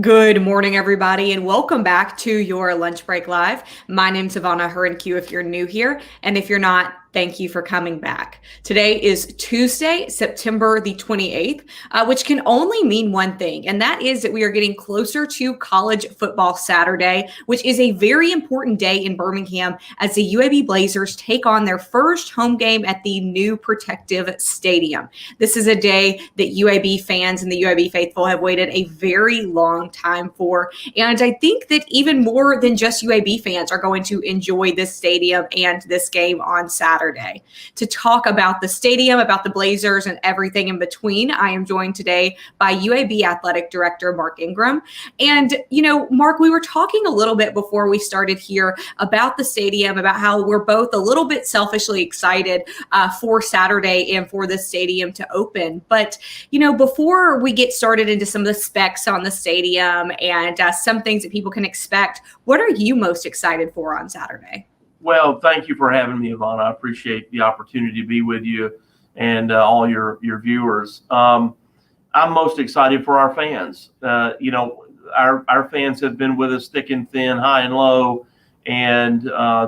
Good morning, everybody, and welcome back to your Lunch Break Live. My name's Ivana Herenque if you're new here, and if you're not, thank you for coming back. Today is Tuesday, September the 28th, which can only mean one thing, and that is that we are getting closer to College Football Saturday, which is a very important day in Birmingham as the UAB Blazers take on their first home game at the new Protective Stadium. This is a day that UAB fans and the UAB faithful have waited a very long time for, and I think that even more than just UAB fans are going to enjoy this stadium and this game on Saturday. To talk about the stadium, about the Blazers, and everything in between, I am joined today by UAB Athletic Director Mark Ingram. And, Mark, we were talking a little bit before we started here about the stadium, about how we're both a little bit selfishly excited for Saturday and for the stadium to open. But, before we get started into some of the specs on the stadium and some things that people can expect, what are you most excited for on Saturday? Well, thank you for having me, Ivana. I appreciate the opportunity to be with you and all your viewers. I'm most excited for our fans. Our fans have been with us thick and thin, high and low, and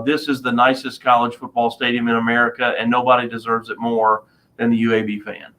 this is the nicest college football stadium in America, and nobody deserves it more than the UAB fan.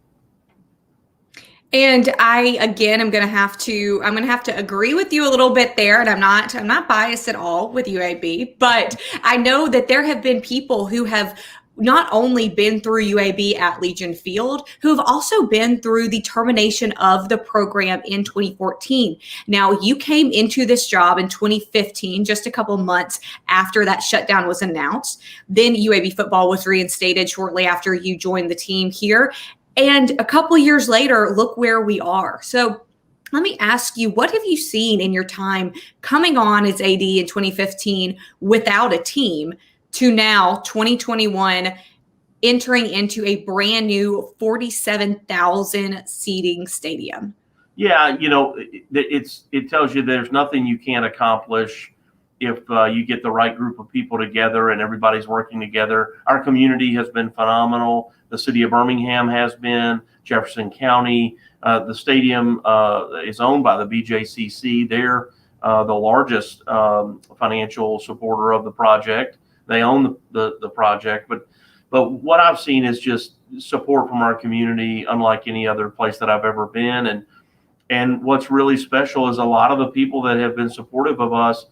And I'm going to have to agree with you a little bit there. And I'm not biased at all with UAB, but I know that there have been people who have not only been through UAB at Legion Field, who have also been through the termination of the program in 2014. Now, you came into this job in 2015, just a couple months after that shutdown was announced. Then UAB football was reinstated shortly after you joined the team here. And a couple of years later, look where we are. So let me ask you, what have you seen in your time coming on as AD in 2015 without a team to now 2021 entering into a brand new 47,000 seating stadium? Yeah, it tells you there's nothing you can't accomplish if you get the right group of people together and everybody's working together. Our community has been phenomenal. The city of Birmingham has been, Jefferson County. The stadium is owned by the BJCC. They're the largest financial supporter of the project. They own the project. But what I've seen is just support from our community unlike any other place that I've ever been. And what's really special is a lot of the people that have been supportive of us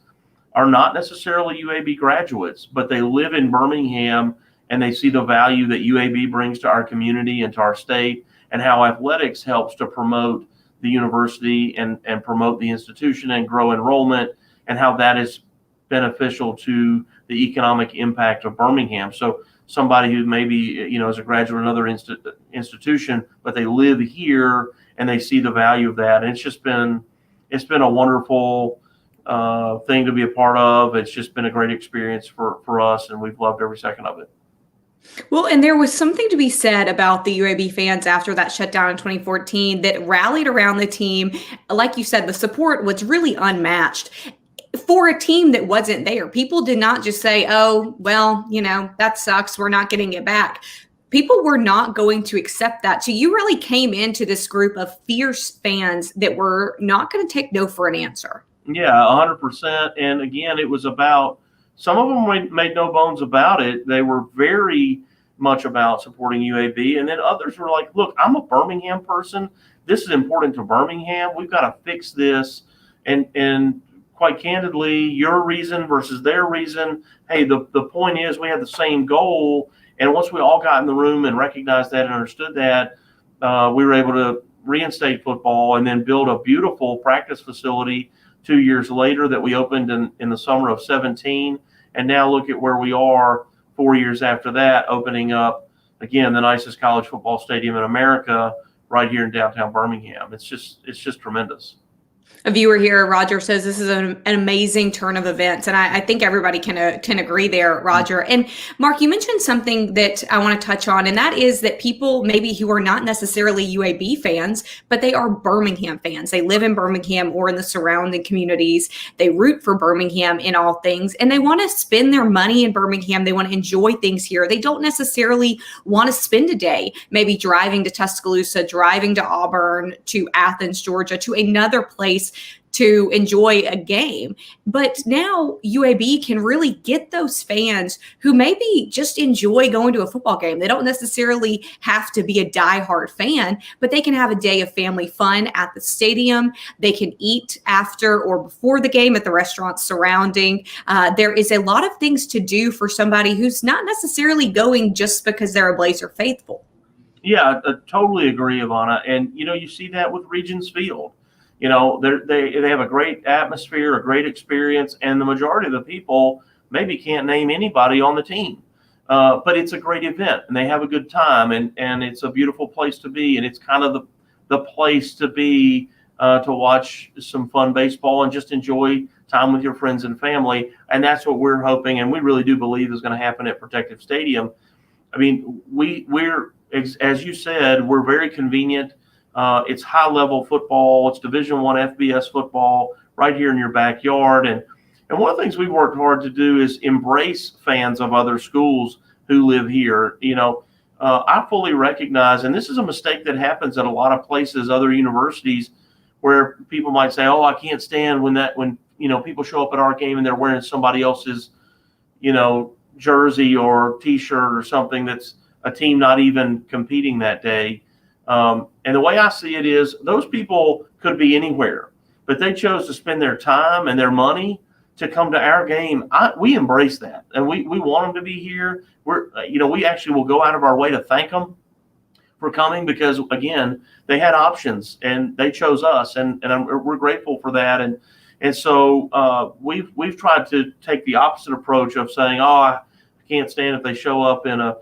are not necessarily UAB graduates, but they live in Birmingham and they see the value that UAB brings to our community and to our state, and how athletics helps to promote the university and promote the institution and grow enrollment, and how that is beneficial to the economic impact of Birmingham. So somebody who maybe, is a graduate of another institution, but they live here and they see the value of that. And it's been a wonderful thing to be a part of. It's just been a great experience for us, and we've loved every second of it. Well, and there was something to be said about the UAB fans after that shutdown in 2014 that rallied around the team. Like you said, the support was really unmatched for a team that wasn't there. People did not just say, oh, well, that sucks, we're not getting it back. People were not going to accept that. So you really came into this group of fierce fans that were not going to take no for an answer. Yeah, 100%. And again, it was about, some of them made no bones about it. They were very much about supporting UAB. And then others were like, look, I'm a Birmingham person. This is important to Birmingham. We've got to fix this. And quite candidly, your reason versus their reason. Hey, the point is we had the same goal. And once we all got in the room and recognized that and understood that, we were able to reinstate football and then build a beautiful practice facility 2 years later that we opened in the summer of 2017. And now look at where we are 4 years after that, opening up, again, the nicest college football stadium in America right here in downtown Birmingham. It's just tremendous. A viewer here, Roger, says this is an amazing turn of events. And I think everybody can agree there, Roger. And Mark, you mentioned something that I want to touch on, and that is that people maybe who are not necessarily UAB fans, but they are Birmingham fans. They live in Birmingham or in the surrounding communities. They root for Birmingham in all things, and they want to spend their money in Birmingham. They want to enjoy things here. They don't necessarily want to spend a day maybe driving to Tuscaloosa, driving to Auburn, to Athens, Georgia, to another place to enjoy a game. But now UAB can really get those fans who maybe just enjoy going to a football game. They don't necessarily have to be a diehard fan, but they can have a day of family fun at the stadium. They can eat after or before the game at the restaurants surrounding. There is a lot of things to do for somebody who's not necessarily going just because they're a Blazer faithful. Yeah, I totally agree, Ivana. And you see that with Regions Field. They have a great atmosphere, a great experience, and the majority of the people maybe can't name anybody on the team. But it's a great event, and they have a good time, and it's a beautiful place to be, and it's kind of the place to be to watch some fun baseball and just enjoy time with your friends and family. And that's what we're hoping, and we really do believe is going to happen at Protective Stadium. I mean, we're, as you said, we're very convenient. It's high-level football. It's Division I FBS football right here in your backyard. And one of the things we've worked hard to do is embrace fans of other schools who live here. I fully recognize, and this is a mistake that happens at a lot of places, other universities, where people might say, "Oh, I can't stand when people show up at our game and they're wearing somebody else's, jersey or T-shirt or something that's a team not even competing that day." And the way I see it is those people could be anywhere, but they chose to spend their time and their money to come to our game. We embrace that, and we want them to be here. We actually will go out of our way to thank them for coming because, again, they had options and they chose us, and we're grateful for that. And so we've tried to take the opposite approach of saying, "Oh, I can't stand if they show up in an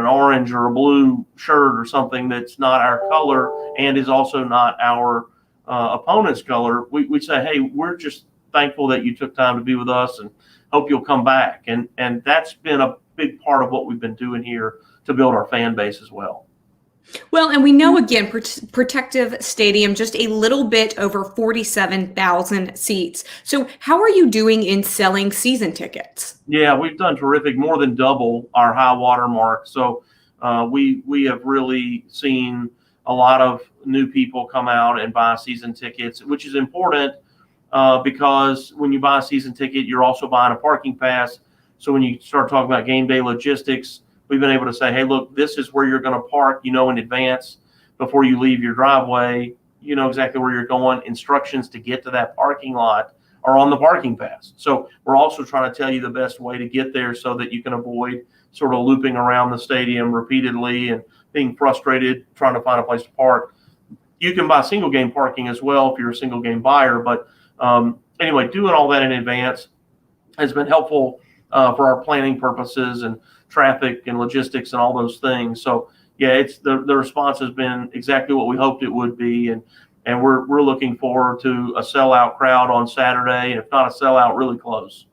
orange or a blue shirt or something that's not our color and is also not our opponent's color." We say, "Hey, we're just thankful that you took time to be with us and hope you'll come back." And that's been a big part of what we've been doing here to build our fan base as well. Well, and we know, again, Protective Stadium, just a little bit over 47,000 seats. So how are you doing in selling season tickets? Yeah, we've done terrific, more than double our high water mark. So we have really seen a lot of new people come out and buy season tickets, which is important because when you buy a season ticket, you're also buying a parking pass. So when you start talking about game day logistics, we've been able to say, "Hey, look, this is where you're going to park, in advance before you leave your driveway. You know exactly where you're going. Instructions to get to that parking lot are on the parking pass." So we're also trying to tell you the best way to get there so that you can avoid sort of looping around the stadium repeatedly and being frustrated trying to find a place to park. You can buy single game parking as well if you're a single game buyer. But anyway, doing all that in advance has been helpful for our planning purposes and traffic and logistics and all those things. So yeah, it's the response has been exactly what we hoped it would be, and we're looking forward to a sellout crowd on Saturday, and if not a sellout, really close.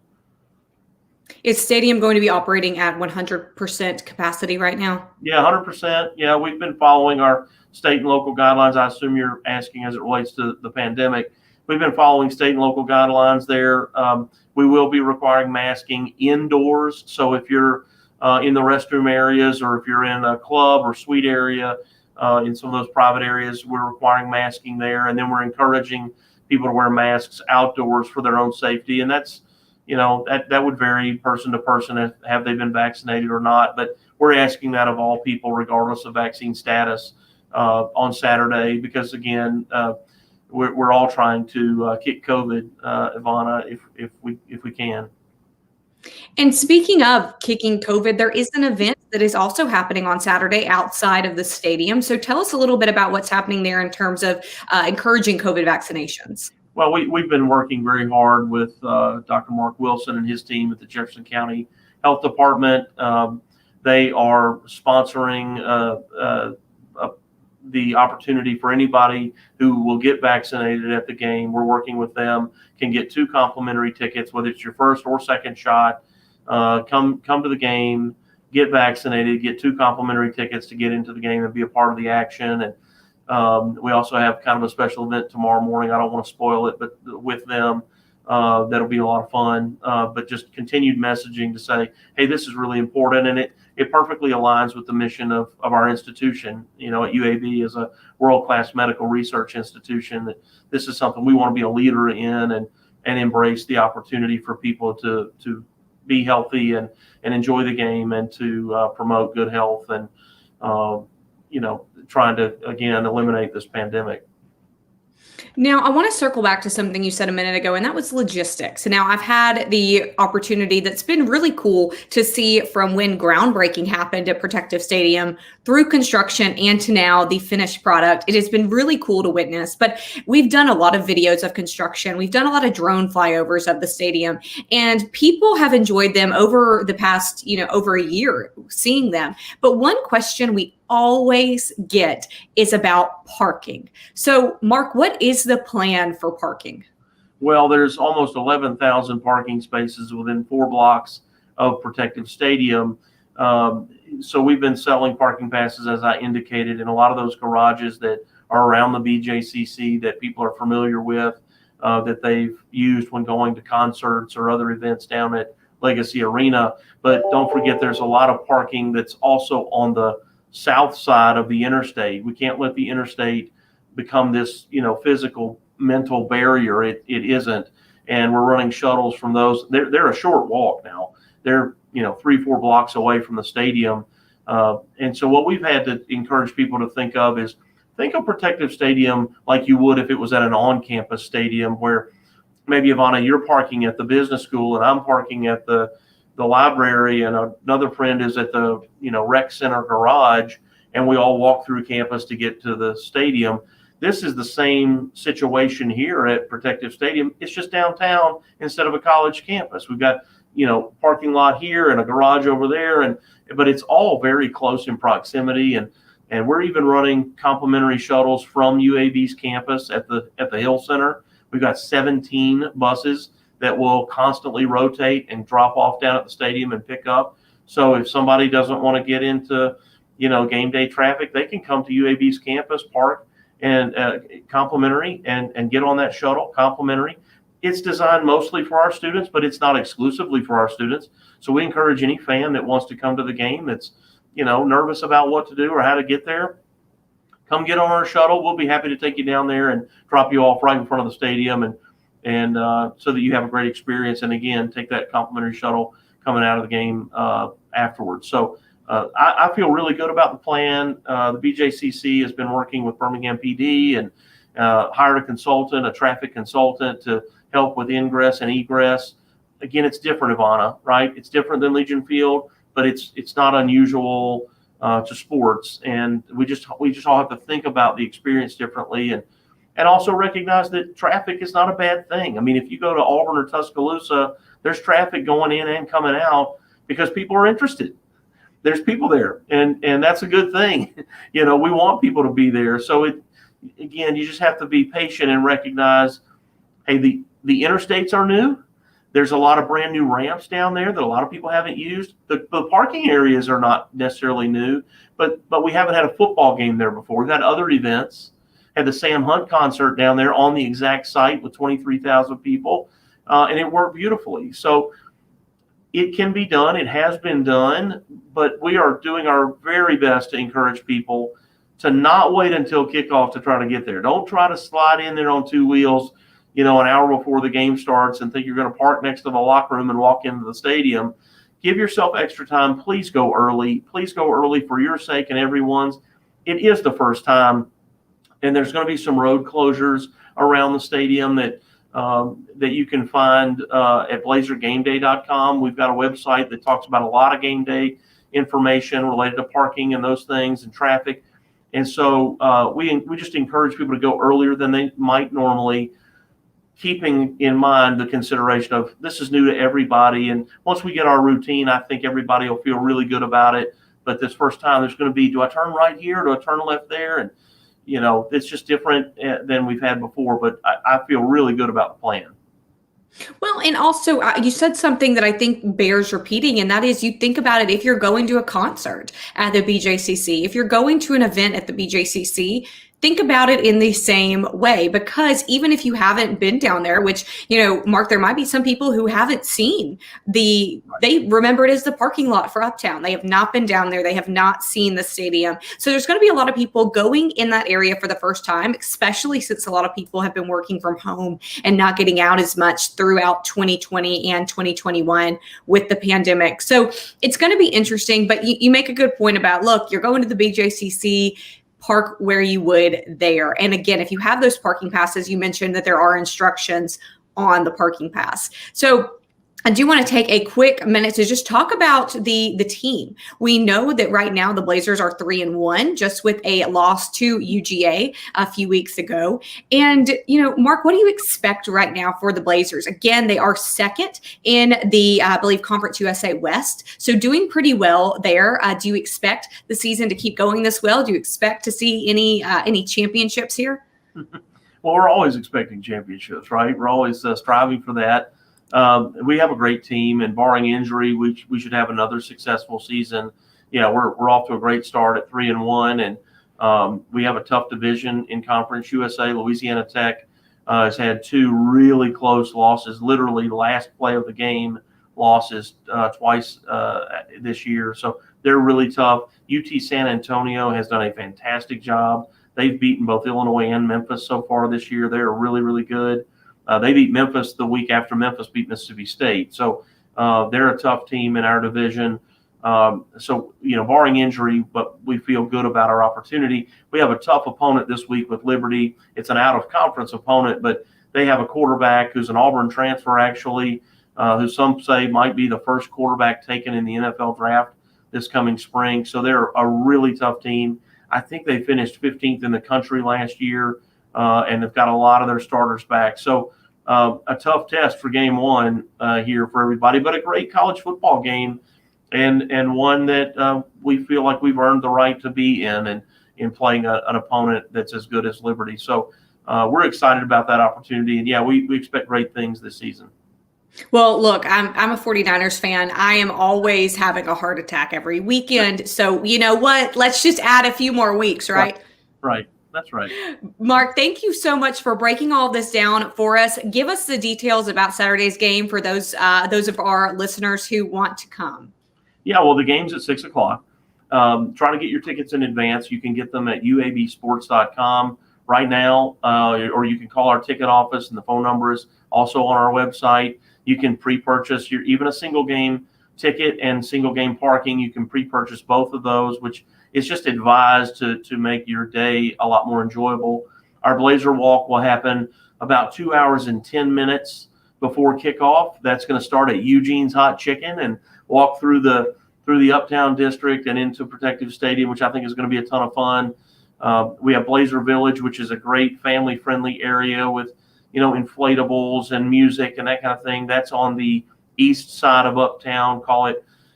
Is stadium going to be operating at 100% capacity right now? Yeah, 100%. Yeah, we've been following our state and local guidelines. I assume you're asking as it relates to the pandemic. We've been following state and local guidelines there. We will be requiring masking indoors. So if you're in the restroom areas, or if you're in a club or suite area, in some of those private areas, we're requiring masking there. And then we're encouraging people to wear masks outdoors for their own safety. And that's, that would vary person to person, have they been vaccinated or not. But we're asking that of all people, regardless of vaccine status, on Saturday, because again, we're all trying to kick COVID, Ivana, if we can. And speaking of kicking COVID, there is an event that is also happening on Saturday outside of the stadium. So tell us a little bit about what's happening there in terms of encouraging COVID vaccinations. Well, we've been working very hard with Dr. Mark Wilson and his team at the Jefferson County Health Department. They are sponsoring the opportunity for anybody who will get vaccinated at the game. We're working with them, can get 2 complimentary tickets, whether it's your first or second shot. Come to the game, get vaccinated, get 2 complimentary tickets to get into the game and be a part of the action. And we also have kind of a special event tomorrow morning. I don't want to spoil it, but with them, that'll be a lot of fun. But just continued messaging to say, hey, this is really important. And it it perfectly aligns with the mission of our institution. At UAB is a world-class medical research institution. That this is something we want to be a leader in, and embrace the opportunity for people to be healthy and enjoy the game, and to promote good health, and trying to, again, eliminate this pandemic. Now, I want to circle back to something you said a minute ago, and that was logistics. Now, I've had the opportunity that's been really cool to see from when groundbreaking happened at Protective Stadium through construction and to now the finished product. It has been really cool to witness, but we've done a lot of videos of construction. We've done a lot of drone flyovers of the stadium, and people have enjoyed them over the past, over a year, seeing them. But one question we always get is about parking. So, Mark, what is the plan for parking? Well, there's almost 11,000 parking spaces within 4 blocks of Protective Stadium. So we've been selling parking passes, as I indicated, in a lot of those garages that are around the BJCC that people are familiar with, that they've used when going to concerts or other events down at Legacy Arena. But don't forget, there's a lot of parking that's also on the south side of the interstate. We can't let the interstate become this, physical, mental barrier. It isn't. And we're running shuttles from those. They're a short walk now. They're, 3-4 blocks away from the stadium. And so what we've had to encourage people to think of is, think of Protective Stadium like you would if it was at an on-campus stadium, where maybe, Ivana, you're parking at the business school and I'm parking at the library, and another friend is at the rec center garage, and we all walk through campus to get to the stadium. This is the same situation here at Protective Stadium. It's just downtown instead of a college campus. We've got parking lot here and a garage over there, but it's all very close in proximity, and we're even running complimentary shuttles from UAB's campus at the Hill Center. We've got 17 buses that will constantly rotate and drop off down at the stadium and pick up. So if somebody doesn't want to get into, game day traffic, they can come to UAB's campus, park, and complimentary, and get on that shuttle complimentary. It's designed mostly for our students, but it's not exclusively for our students. So we encourage any fan that wants to come to the game that's, nervous about what to do or how to get there, come get on our shuttle. We'll be happy to take you down there and drop you off right in front of the stadium, and so that you have a great experience. And again, take that complimentary shuttle coming out of the game afterwards. So I feel really good about the plan. The BJCC has been working with Birmingham PD and hired a consultant, a traffic consultant, to help with ingress and egress. Again, it's different, Ivana, right? It's different than Legion Field, but it's not unusual to sports. And we just all have to think about the experience differently, and also recognize that traffic is not a bad thing. I mean, if you go to Auburn or Tuscaloosa, there's traffic going in and coming out because people are interested. There's people there, and that's a good thing. We want people to be there. So again, you just have to be patient and recognize, hey, the interstates are new. There's a lot of brand new ramps down there that a lot of people haven't used. The parking areas are not necessarily new, but we haven't had a football game there before. We've had other events. Had the Sam Hunt concert down there on the exact site with 23,000 people, and it worked beautifully. So it can be done. It has been done, but we are doing our very best to encourage people to not wait until kickoff to try to get there. Don't try to slide in there on 2 wheels, an hour before the game starts and think you're going to park next to the locker room and walk into the stadium. Give yourself extra time. Please go early. Please go early for your sake and everyone's. It is the first time. And there's going to be some road closures around the stadium that you can find at blazergameday.com. We've got a website that talks about a lot of game day information related to parking and those things and traffic. And so we just encourage people to go earlier than they might normally, keeping in mind the consideration of this is new to everybody. And once we get our routine, I think everybody will feel really good about it. But this first time, there's going to be, do I turn right here? Do I turn left there? And it's just different than we've had before, but I feel really good about the plan. Well, and also you said something that I think bears repeating, and that is, you think about it, if you're going to a concert at the BJCC, if you're going to an event at the BJCC, think about it in the same way, because even if you haven't been down there, which, Mark, there might be some people who haven't seen they remember it as the parking lot for Uptown. They have not been down there. They have not seen the stadium. So there's going to be a lot of people going in that area for the first time, especially since a lot of people have been working from home and not getting out as much throughout 2020 and 2021 with the pandemic. So it's going to be interesting, but you make a good point about, look, you're going to the BJCC, park where you would there. And again, if you have those parking passes, you mentioned that there are instructions on the parking pass. So I do want to take a quick minute to just talk about the team. We know that right now the Blazers are 3-1, just with a loss to UGA a few weeks ago. And, Mark, what do you expect right now for the Blazers? Again, they are second in the, I believe, Conference USA West. So doing pretty well there. Do you expect the season to keep going this well? Do you expect to see any championships here? Well, we're always expecting championships, right? We're always striving for that. We have a great team, and barring injury, we should have another successful season. Yeah, we're off to a great start at 3-1, and we have a tough division in Conference USA. Louisiana Tech has had two really close losses, literally last play of the game losses twice this year. So they're really tough. UT San Antonio has done a fantastic job. They've beaten both Illinois and Memphis so far this year. They're really, really good. They beat Memphis the week after Memphis beat Mississippi State. So they're a tough team in our division. So, barring injury, but we feel good about our opportunity. We have a tough opponent this week with Liberty. It's an out-of-conference opponent, but they have a quarterback who's an Auburn transfer, actually, who some say might be the first quarterback taken in the NFL draft this coming spring. So they're a really tough team. I think they finished 15th in the country last year. And they've got a lot of their starters back. So a tough test for game one here for everybody, but a great college football game, and one that we feel like we've earned the right to be in, and in playing an opponent that's as good as Liberty. So we're excited about that opportunity. And, yeah, we expect great things this season. Well, look, I'm a 49ers fan. I am always having a heart attack every weekend. So you know what? Let's just add a few more weeks, right? Right. That's right. Mark, thank you so much for breaking all this down for us. Give us the details about Saturday's game for those of our listeners who want to come. Yeah, well, the game's at 6:00. Try to get your tickets in advance. You can get them at UABsports.com right now, or you can call our ticket office, and the phone number is also on our website. You can pre-purchase even a single game ticket and single game parking. You can pre-purchase both of those, which is just advised to make your day a lot more enjoyable. Our Blazer Walk will happen about 2 hours and 10 minutes before kickoff. That's going to start at Eugene's Hot Chicken and walk through the Uptown District and into Protective Stadium, which I think is going to be a ton of fun. We have Blazer Village, which is a great family-friendly area with, inflatables and music and that kind of thing. That's on the east side of Uptown.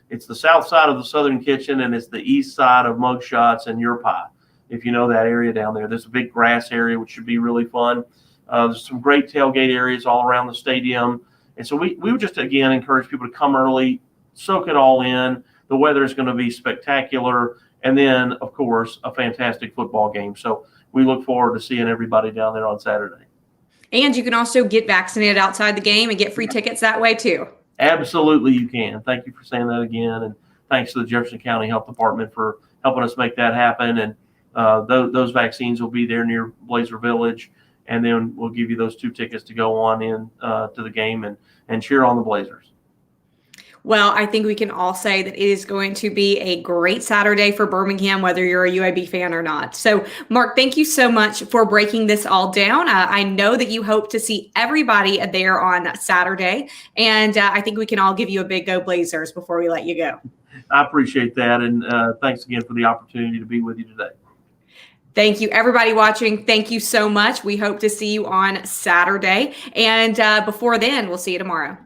It's the south side of the Southern Kitchen, and it's the east side of Mugshots and Your Pie, if you know that area down there. There's a big grass area, which should be really fun. There's some great tailgate areas all around the stadium. And so we would just, again, encourage people to come early, soak it all in. The weather is going to be spectacular. And then, of course, a fantastic football game. So we look forward to seeing everybody down there on Saturday. And you can also get vaccinated outside the game and get free tickets that way, too. Absolutely, you can. Thank you for saying that again. And thanks to the Jefferson County Health Department for helping us make that happen. And those vaccines will be there near Blazer Village. And then we'll give you those 2 tickets to go on in to the game and cheer on the Blazers. Well, I think we can all say that it is going to be a great Saturday for Birmingham, whether you're a UAB fan or not. So, Mark, thank you so much for breaking this all down. I know that you hope to see everybody there on Saturday, and I think we can all give you a big go Blazers before we let you go. I appreciate that, and thanks again for the opportunity to be with you today. Thank you, everybody watching. Thank you so much. We hope to see you on Saturday, and before then, we'll see you tomorrow.